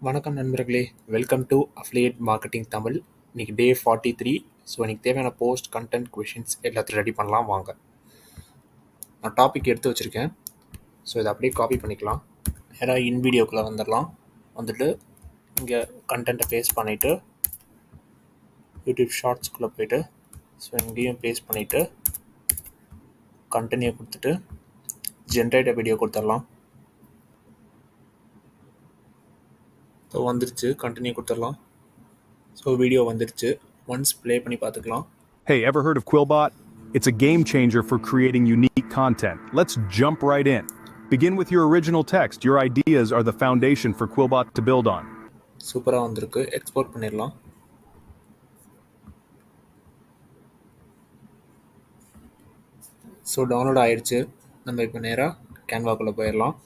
வணக்கம் நண்பர்களே, welcome to affiliate marketing Tamil. இன்னைக்கு டே 43. ஸோ எனக்கு தேவையான போஸ்ட் கண்டென்ட் கொஷின்ஸ் எல்லாத்தையும் ரெடி பண்ணலாம் வாங்க. நான் டாபிக் எடுத்து வச்சுருக்கேன். ஸோ இதை அப்படியே காப்பி பண்ணிக்கலாம். நேராக இன் வீடியோக்குள்ளே வந்துட்டு இங்கே கண்டென்ட்டை பேஸ்ட் பண்ணிவிட்டு யூடியூப் ஷார்ட்ஸ்குள்ளே போய்ட்டு ஸோ இங்கேயும் பேஸ்ட் பண்ணிவிட்டு கண்டினியூ கொடுத்துட்டு ஜென்ரேட் வீடியோ கொடுத்துடலாம். ஸோ வந்துருச்சு, கண்டினியூ கொடுத்துடலாம். ஸோ வீடியோ வந்துருச்சு, ஒன்ஸ் ப்ளே பண்ணி பார்த்துக்கலாம். Hey, ever heard of Quillbot? It's a game changer for creating unique content. Let's jump right in. Begin with your original text. Your ideas are the foundation for Quillbot to build on. சூப்பராக வந்திருக்கு, export பண்ணிடலாம். So download ஆயிடுச்சு. நம்ம இப்போ நேராக கேன்வாக்குள்ளே போயிடலாம்.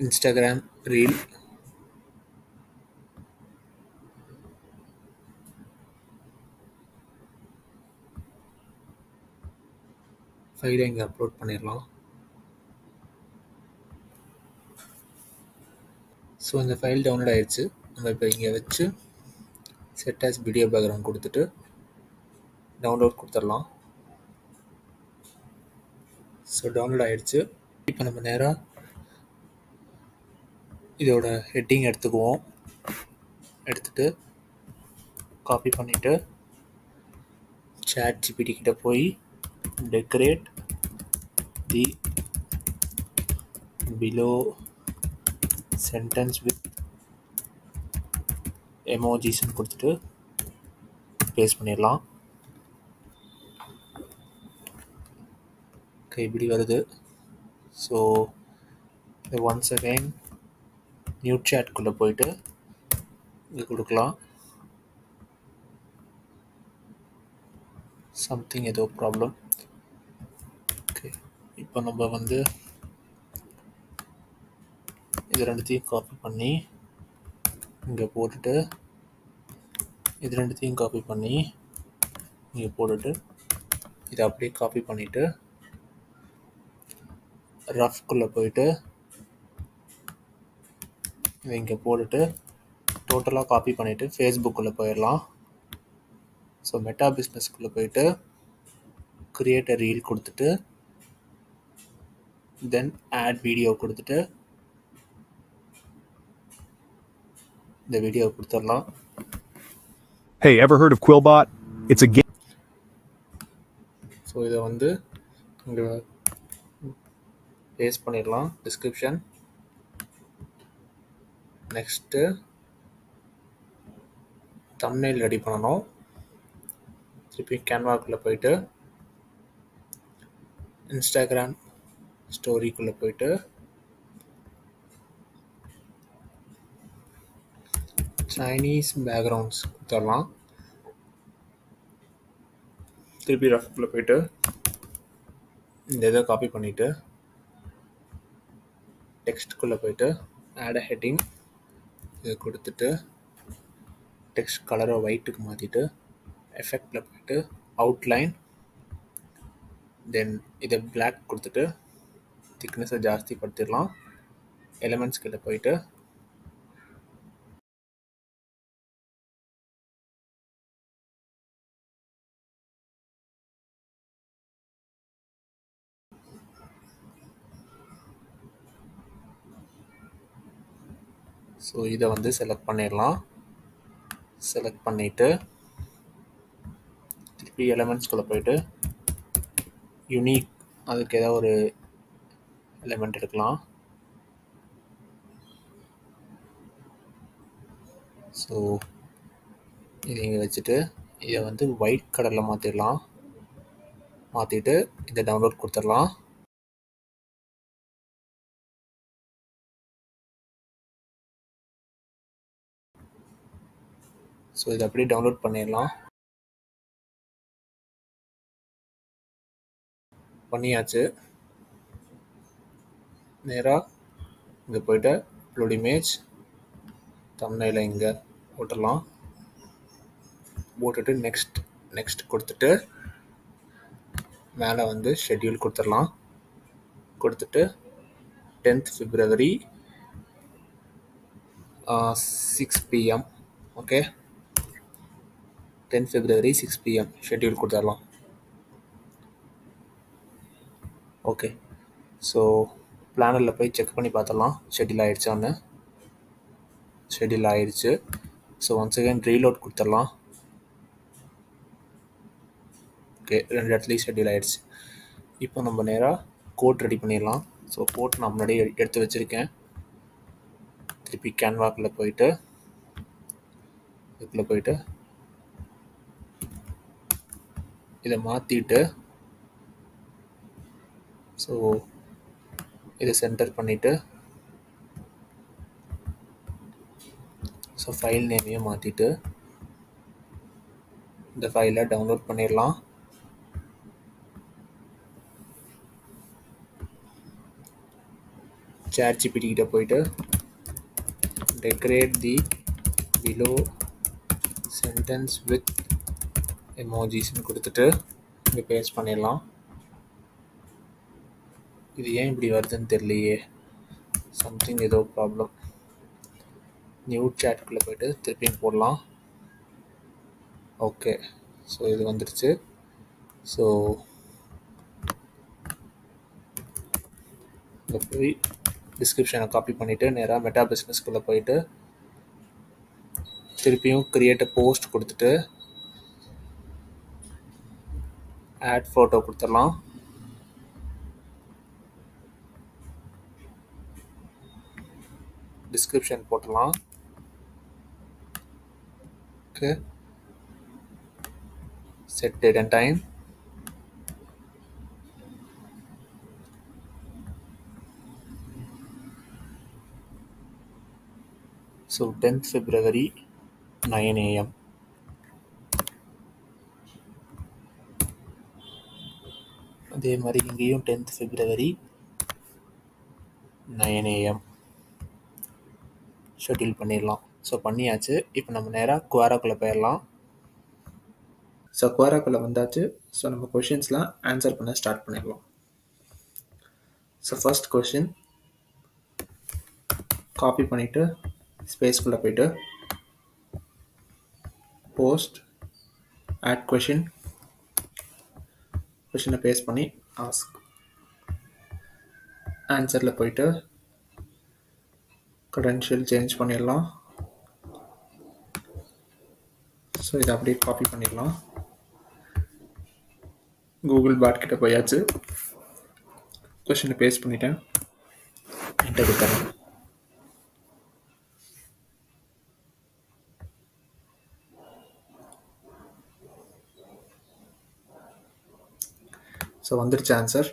Instagram reel ஃபைலை இங்கே அப்லோட் பண்ணிடலாம். ஸோ இந்த ஃபைல் டவுன்லோட் ஆயிடுச்சு. நம்ம இப்போ இங்கே வச்சு செட் ஆஸ் வீடியோ பேக்ரவுண்ட் கொடுத்துட்டு டவுன்லோட் கொடுத்துடலாம். ஸோ டவுன்லோட் ஆயிடுச்சு. இப்போ நம்ம நேராக இதோட ஹெட்டிங் எடுத்துக்குவோம். எடுத்துகிட்டு காப்பி பண்ணிவிட்டு ChatGPT கிட்ட போய் decorate the below sentence with எமோஜிஸ்ன்னு கொடுத்துட்டு பேஸ்ட் பண்ணிடலாம். இப்படி வருது. ஸோ ஒன்ஸ் அகைன் நியூ சேட்குள்ளே போயிட்டு இங்கே கொடுக்கலாம். சம்திங் ஏதோ ப்ராப்ளம். ஓகே, இப்போ நம்ம இது ரெண்டுத்தையும் காப்பி பண்ணி இங்கே போட்டுட்டு இது ரெண்டுத்தையும் காப்பி பண்ணி இங்கே போட்டுட்டு இதை அப்படியே காப்பி பண்ணிவிட்டு ரஃப்குள்ளே போயிட்டு இதை இங்கே போட்டுட்டு டோட்டலாக காப்பி பண்ணிவிட்டு ஃபேஸ்புக்குள்ளே போயிடலாம். ஸோ மெட்டா பிஸ்னஸ்க்குள்ளே போயிட்டு கிரியேட் அ ரீல் கொடுத்துட்டு தென் ஆட் வீடியோ கொடுத்துட்டு இந்த வீடியோ கொடுத்துடலாம். Hey, ever heard of Quillbot? It's a game. So இதை இங்கே பேஸ்ட் பண்ணிடலாம். டிஸ்கிரிப்ஷன் நெக்ஸ்ட்டு தம்ப்நெயில் ரெடி பண்ணணும். திருப்பி கேன்வாக்குள்ளே போயிட்டு இன்ஸ்டாகிராம் ஸ்டோரிக்குள்ளே போயிட்டு சைனீஸ் பேக்ரவுண்ட்ஸ் கொடுத்துடலாம். திருப்பி ரஃப்குள்ளே போயிட்டு இந்த இதை காப்பி பண்ணிவிட்டு டெக்ஸ்ட்டுக்குள்ளே போயிட்டு ஆட் அ ஹெட்டிங் இதை கொடுத்துட்டு டெக்ஸ்ட் கலரை ஒயிட்டுக்கு மாற்றிட்டு எஃபெக்டில் போயிட்டு அவுட்லைன் தென் இதை பிளாக் கொடுத்துட்டு திக்னஸை ஜாஸ்தி படுத்திடலாம். எலிமெண்ட்ஸ் கிட்ட போயிட்டு ஸோ இதை செலக்ட் பண்ணிடலாம். செலக்ட் பண்ணிவிட்டு திருப்பி எலிமெண்ட்ஸ்குள்ளே போயிட்டு யூனிக் அதுக்கு ஏதாவது ஒரு எலிமெண்ட் எடுக்கலாம். ஸோ இதை இங்கே வச்சுட்டு இதை ஒயிட் கலரில் மாற்றிடலாம். மாற்றிட்டு இதை டவுன்லோட் கொடுத்துடலாம். ஸோ இதை அப்படியே டவுன்லோட் பண்ணிடலாம். பண்ணியாச்சு. நேராக இங்கே போய்ட்டு அப்லோட் இமேஜ் தம்ப்நெயிலை இங்கே போட்டுடலாம். போட்டுட்டு நெக்ஸ்ட் கொடுத்துட்டு மேலே ஷெட்யூல் கொடுத்துடலாம். கொடுத்துட்டு 10th February 6 p.m. Okay, 10th February 6 p.m. Schedule கொடுத்துடலாம். ஓகே, ஸோ பிளானரில் போய் செக் பண்ணி பார்த்துடலாம் ஷெட்யூல் ஆகிடுச்சான்னு. ஷெட்யூல் ஆகிடுச்சு. ஸோ ஒன்ஸ் அகேன் ரீலோட் கொடுத்துடலாம். ஓகே, 2 இடத்துலையும் ஷெட்யூல் ஆகிடுச்சு. இப்போ நம்ம நேராக கோட் ரெடி பண்ணிடலாம். ஸோ கோட் நான் முன்னாடியே எடுத்து வச்சுருக்கேன். திருப்பி கேன்வாக்கில் போயிட்டு இதுக்குள்ளே போயிட்டு இதை மாற்றிட்டு ஸோ இதை சென்டர் பண்ணிவிட்டு ஸோ ஃபைல் நேமையும் மாற்றிட்டு இந்த ஃபைலை டவுன்லோட் பண்ணிடலாம். ChatGPT கிட்ட போயிட்டு decorate the below sentence with emojisன்னு கொடுத்துட்டு இங்கே பேஸ்ட் பண்ணிடலாம். இது ஏன் இப்படி வருதுன்னு தெரியலையே, சம்திங் ஏதோ ப்ராப்ளம். நியூ சாட்குள்ளே போயிட்டு திருப்பியும் போடலாம். ஓகே, ஸோ இது வந்துடுச்சு. ஸோ இங்கே போய் டிஸ்கிரிப்ஷனை காப்பி பண்ணிவிட்டு நேராக மெட்டா பிஸ்னஸ்குள்ளே போயிட்டு திருப்பியும் கிரியேட் போஸ்ட் கொடுத்துட்டு ஆட் ஃபோட்டோ கொடுத்துடலாம். டிஸ்கிரிப்ஷன் போட்டலாம். Okay, set date and time. So 10th February 9 AM. அதே மாதிரி இங்கேயும் 10th February 9 AM ஷெட்யூல் பண்ணிடலாம். ஸோ பண்ணியாச்சு. இப்போ நம்ம நேராக குவாராக்குள்ளே போயிடலாம். ஸோ குவாராக்குள்ளே வந்தாச்சு. ஸோ நம்ம கொஷின்ஸ்லாம் ஆன்சர் பண்ண ஸ்டார்ட் பண்ணிடலாம். ஸோ ஃபர்ஸ்ட் கொஷின் காப்பி பண்ணிவிட்டு ஸ்பேஸ்குள்ளே போயிட்டு போஸ்ட் ஆட் கொஷினை பேஸ்ட் பண்ணி ஆஸ்க். ஆன்சரில் போயிட்டு credential சேஞ்ச் பண்ணிடலாம். ஸோ இதை அப்படியே காப்பி பண்ணிடலாம். கூகுள் பாட் கிட்ட போயாச்சு. கொஷினை பேஸ்ட் பண்ணிட்டேன். என்டர் கொடுத்துறேன். ஸோ வந்துடுச்சு ஆன்சர்.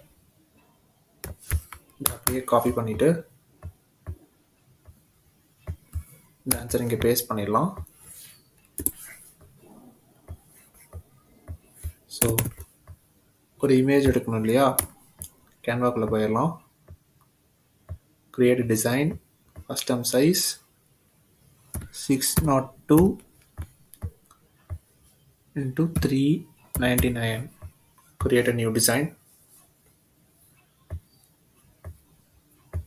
இதை அப்படியே காப்பி பண்ணிவிட்டு இந்த ஆன்சர் இங்கே பேஸ்ட் பண்ணிடலாம். ஸோ ஒரு இமேஜ் எடுக்கணும் இல்லையா, கேன்வாக்குள்ளே போயிடலாம். Create design, custom size 602 into 399. Create a new design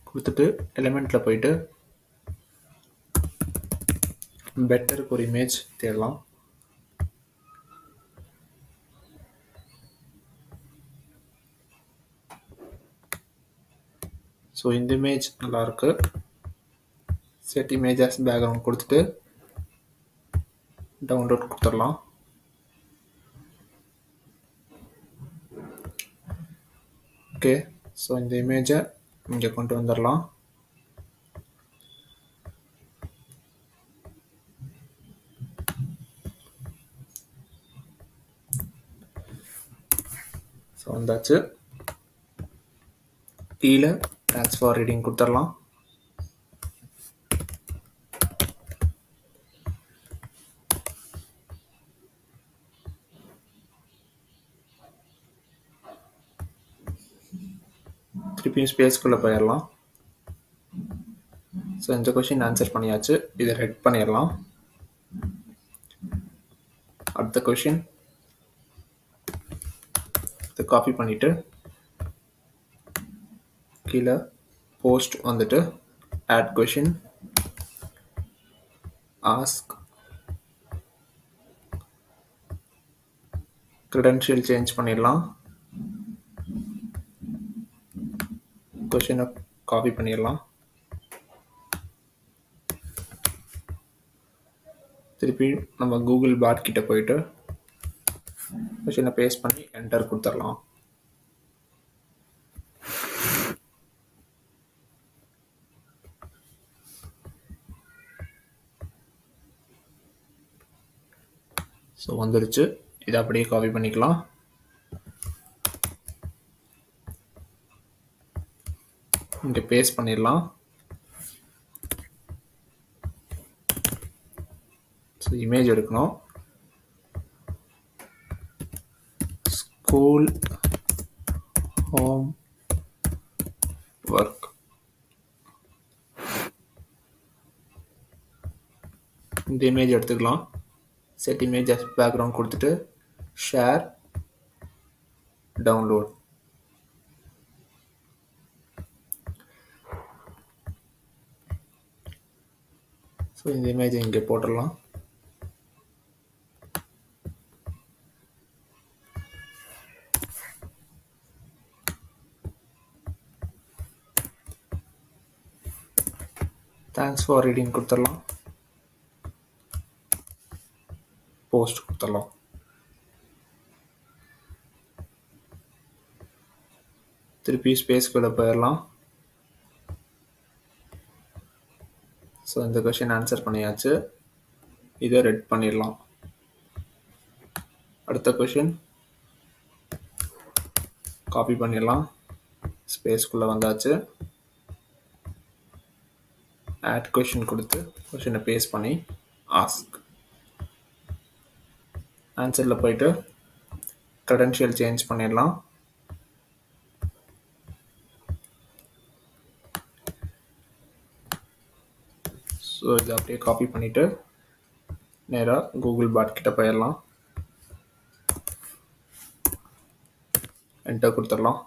கொடுத்துட்டு எலிமெண்ட்டில் போயிட்டு பெட்டருக்கு ஒரு இமேஜ் தேடலாம். ஸோ இந்த இமேஜ் நல்லாயிருக்கு. செட் இமேஜஸ் பேக்ரவுண்ட் கொடுத்துட்டு டவுன்லோட் கொடுத்துடலாம். ஓகே, ஸோ இந்த இமேஜை இங்கே கொண்டு வந்துடலாம். ஸோ வந்தாச்சு. கீழே ட்ரான்ஸ்ஃபார் ரீடிங் கொடுத்துடலாம். திருப்பியும் ஸ்பேஸ்க்குள்ளே போயிடலாம். ஸோ இந்த கொஷின் ஆன்சர் பண்ணியாச்சு. இதை ரெட் பண்ணிடலாம். அடுத்த கொஷின் இதை காப்பி பண்ணிவிட்டு கீழே போஸ்ட் வந்துட்டு add question, ask, credential change பண்ணிடலாம், கொஷினை காப்பி பண்ணிடலாம், திருப்பி நம்ம கூகுள் பாட் கிட்ட போயிட்டு கொஷினை பேஸ்ட் பண்ணி என்டர் கொடுத்துடலாம். ஸோ வந்துருச்சு. இதை அப்படியே காப்பி பண்ணிக்கலாம். இங்கே பேஸ்ட் பண்ணிடலாம். ஸோ இமேஜ் எடுக்கணும். ஸ்கூல் ஹோம் ஒர்க், இந்த இமேஜ் எடுத்துக்கலாம். செட் இமேஜ் as பேக்ரவுண்ட் கொடுத்துட்டு ஷேர், டவுன்லோட். ஸோ இந்த இமேஜை இங்கே போட்டுடலாம். தேங்க்ஸ் ஃபார் ரீடிங் கொடுத்துடலாம். போஸ்ட் கொடுத்துடலாம். திருப்பி ஸ்பேஸ்குள்ளே போயிடலாம். ஸோ இந்த கொஷின் ஆன்சர் பண்ணியாச்சு. இதை ரெட் பண்ணிடலாம். அடுத்த கொஷின் காப்பி பண்ணிடலாம். ஸ்பேஸ்குள்ளே வந்தாச்சு. ஆட் கொஷின் கொடுத்து கொஷினை பேஸ்ட் பண்ணி ஆஸ்க். ஆன்சரில் போயிட்டு credential சேஞ்ச் பண்ணிடலாம். ஸோ இதை அப்படியே காப்பி பண்ணிவிட்டு நேராக கூகுள் பாட் கிட்ட போயிடலாம். என்டர் கொடுத்துடலாம்.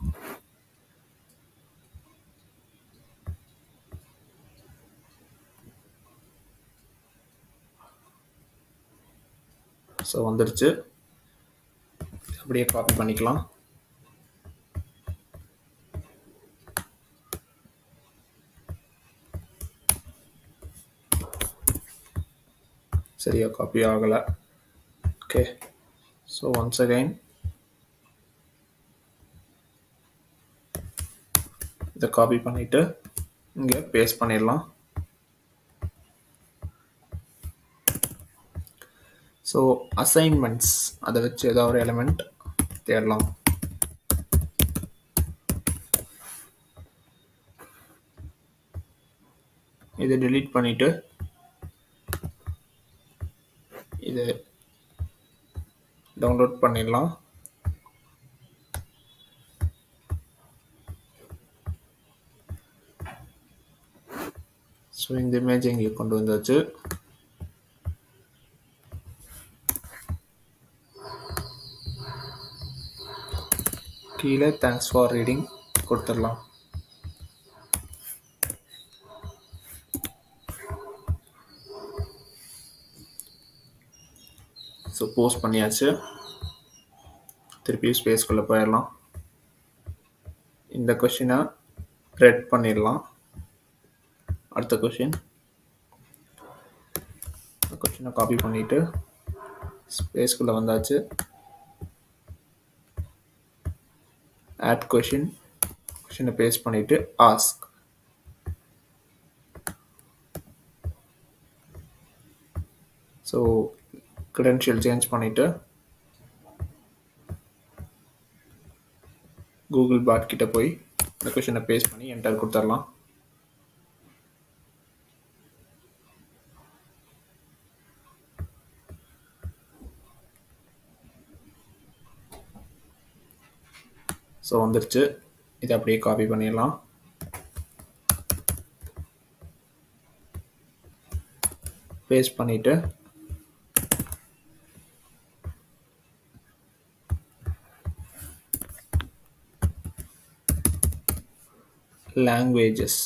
ஸோ வந்துடுச்சு. அப்படியே காப்பி பண்ணிக்கலாம். சரியா காப்பி ஆகலை. ஓகே, ஸோ ஒன்ஸ் அகைன் இதை காப்பி பண்ணிவிட்டு இங்கே பேஸ்ட் பண்ணிடலாம். ஸோ அசைன்மெண்ட்ஸ், அதை வச்சு ஏதாவது ஒரு எலிமெண்ட் தேடலாம். இதை delete பண்ணிவிட்டு இதை டவுன்லோட் பண்ணிடலாம். ஸோ இந்த இமேஜ் இங்கே கொண்டு வந்தாச்சு. கீழே தேங்க்ஸ் ஃபார் ரீடிங் கொடுத்துடலாம். ஸோ போஸ்ட் பண்ணியாச்சு. திருப்பி ஸ்பேஸ்குள்ளே போயிடலாம். இந்த கொஷினை ரெட் பண்ணிடலாம். அடுத்த கொஷினை காப்பி பண்ணிவிட்டு ஸ்பேஸ்குள்ளே வந்தாச்சு. ஆட் கொஷினை பேஸ்ட் பண்ணிவிட்டு ஆஸ்க். ஸோ credential சேஞ்ச் பண்ணிவிட்டு கூகுள் பாட் கிட்ட போய் இந்த கொஷினை பேஸ்ட் பண்ணி என்டர் கொடுத்துடலாம். ஸோ வந்துருச்சு. இதை அப்படியே காப்பி பண்ணிடலாம். பேஸ்ட் பண்ணிவிட்டு languages.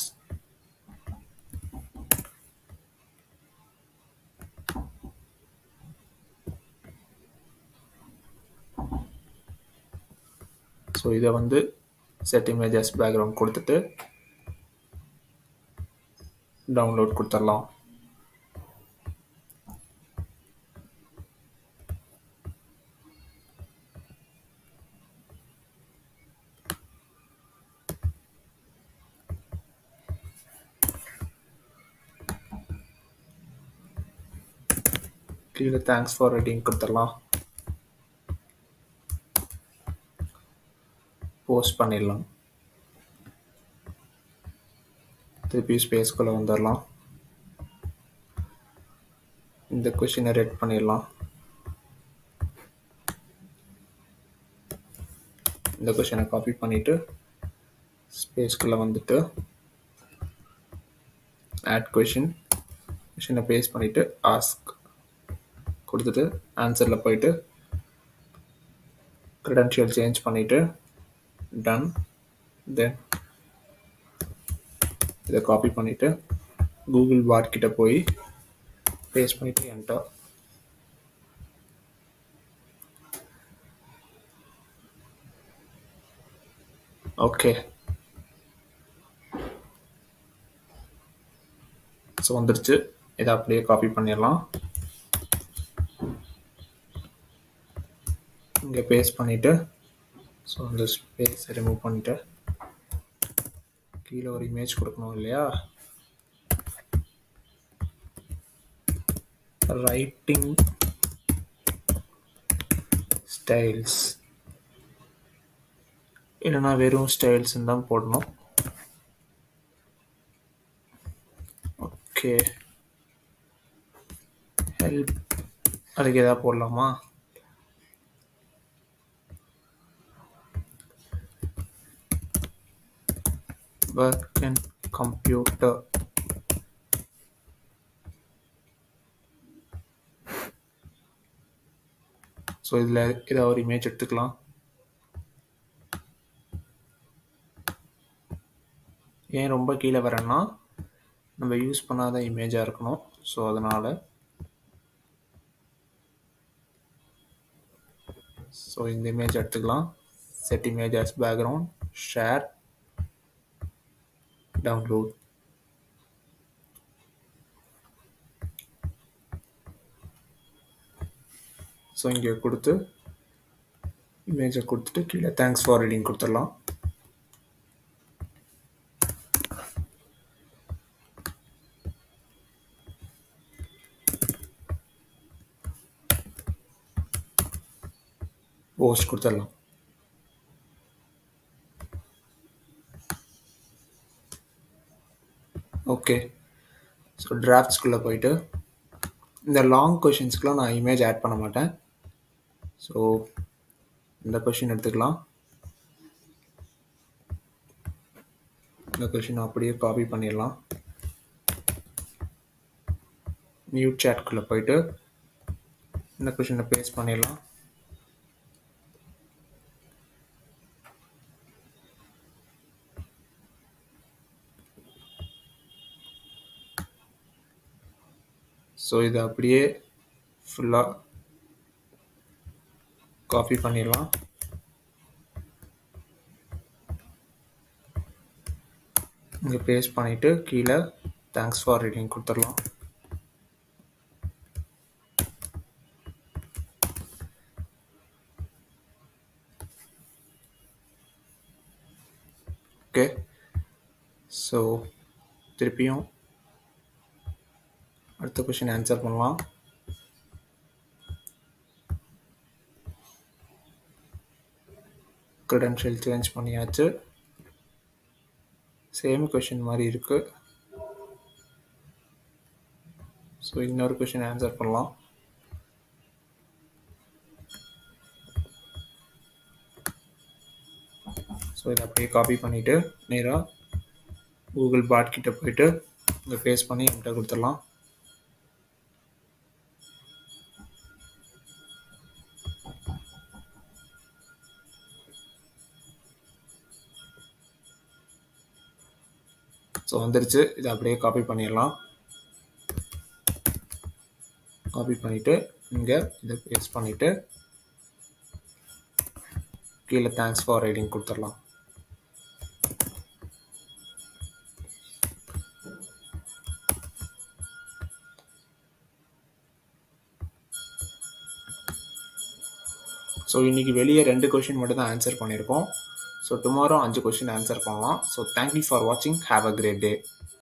ஸோ இதை வந்து செட் இமேஜஸ் பேக்ரவுண்ட் கொடுத்துட்டு டவுன்லோட் கொடுத்துடலாம். கீழே தேங்க்ஸ் ஃபார் ரைட்டிங் கொடுத்துடலாம். போஸ்ட் பண்ணிடலாம். திருப்பி ஸ்பேஸ்குள்ளே வந்துடலாம். இந்த கொஷினை ரெட் பண்ணிடலாம். இந்த கொஷினை காப்பி பண்ணிவிட்டு ஸ்பேஸ்குள்ளே வந்துட்டு ஆட் கொஷினை பேஸ்ட் பண்ணிவிட்டு ஆஸ்க் கொடுத்துட்டு ஆன்சரில் போயிட்டு credential சேஞ்ச் பண்ணிவிட்டு டன். தென் இதை காப்பி பண்ணிவிட்டு கூகுள் பாட் கிட்ட போய் பேஸ்ட் பண்ணிவிட்டு என்டர். ஓகே, ஸோ வந்துருச்சு. இதை அப்படியே காப்பி பண்ணிடலாம். இங்கே பேஸ்ட் பண்ணிவிட்டு ஸோ அந்த ஸ்பேஸை ரிமூவ் பண்ணிவிட்டு கீழே ஒரு இமேஜ் கொடுக்கணும் இல்லையா? ரைட்டிங் ஸ்டைல்ஸ் இல்லைனா வெறும் ஸ்டைல்ஸ்ன்னு தான் போடணும். ஓகே, ஹெல்ப் அதுக்கு எதாவது போடலாமா? Work in computer. ஸோ இதில் இதை ஒரு இமேஜ் எடுத்துக்கலாம். ஏன் ரொம்ப கீழே வரேன்னா நம்ம யூஸ் பண்ணாத இமேஜாக இருக்கணும். ஸோ அதனால் ஸோ இந்த இமேஜ் எடுத்துக்கலாம். Set image as background, share, download. So இங்கே கொடுத்து இமேஜை கொடுத்துட்டு கீழே தேங்க்ஸ் ஃபார் ரீடிங் கொடுத்துடலாம். போஸ்ட் கொடுத்துடலாம். ஓகே, ஸோ டிராஃப்ட்ஸ்குள்ளே போயிட்டு இந்த லாங் கொஷின்ஸ்க்குலாம் நான் இமேஜ் ஆட் பண்ண மாட்டேன். ஸோ இந்த கொஷின் எடுத்துக்கலாம். இந்த கொஷின் அப்படியே காப்பி பண்ணிடலாம். நியூ சாட்குள்ளே போயிட்டு இந்த கொஷினை பேஸ்ட் பண்ணிடலாம். ஸோ இதை அப்படியே ஃபுல்லாக காப்பி பண்ணிடலாம். இங்கே பேஸ்ட் பண்ணிவிட்டு கீழே தேங்க்ஸ் ஃபார் ரீடிங் கொடுத்துடலாம். ஓகே, ஸோ திருப்பியும் அடுத்த கொஷின் ஆன்சர் பண்ணலாம். க்ரெடென்ஷியல் சேஞ்ச் பண்ணியாச்சு. சேம் கொஷின் மாதிரி இருக்குது. ஸோ இன்னொரு கொஷின் ஆன்சர் பண்ணலாம். ஸோ இதை அப்படியே காப்பி பண்ணிவிட்டு நேராக கூகுள் பாட் கிட்ட போயிட்டு இங்கே பேஸ்ட் பண்ணி என்கிட்ட கொடுத்துடலாம். ஸோ வந்துருச்சு. இதை அப்படியே காப்பி பண்ணிடலாம். காப்பி பண்ணிவிட்டு இங்கே இதை பேஸ்ட் பண்ணிவிட்டு கீழே தேங்க்ஸ் ஃபார் ரைடிங் கொடுத்துடலாம். ஸோ இன்றைக்கி வெளியே 2 கொஷின் மட்டும் தான் ஆன்சர் பண்ணியிருக்கோம். ஸோ டுமாரோ 5 கொஷின் ஆன்சர் பண்ணலாம். ஸோ தேங்க்யூ ஃபார் வாட்சிங். Have a great day.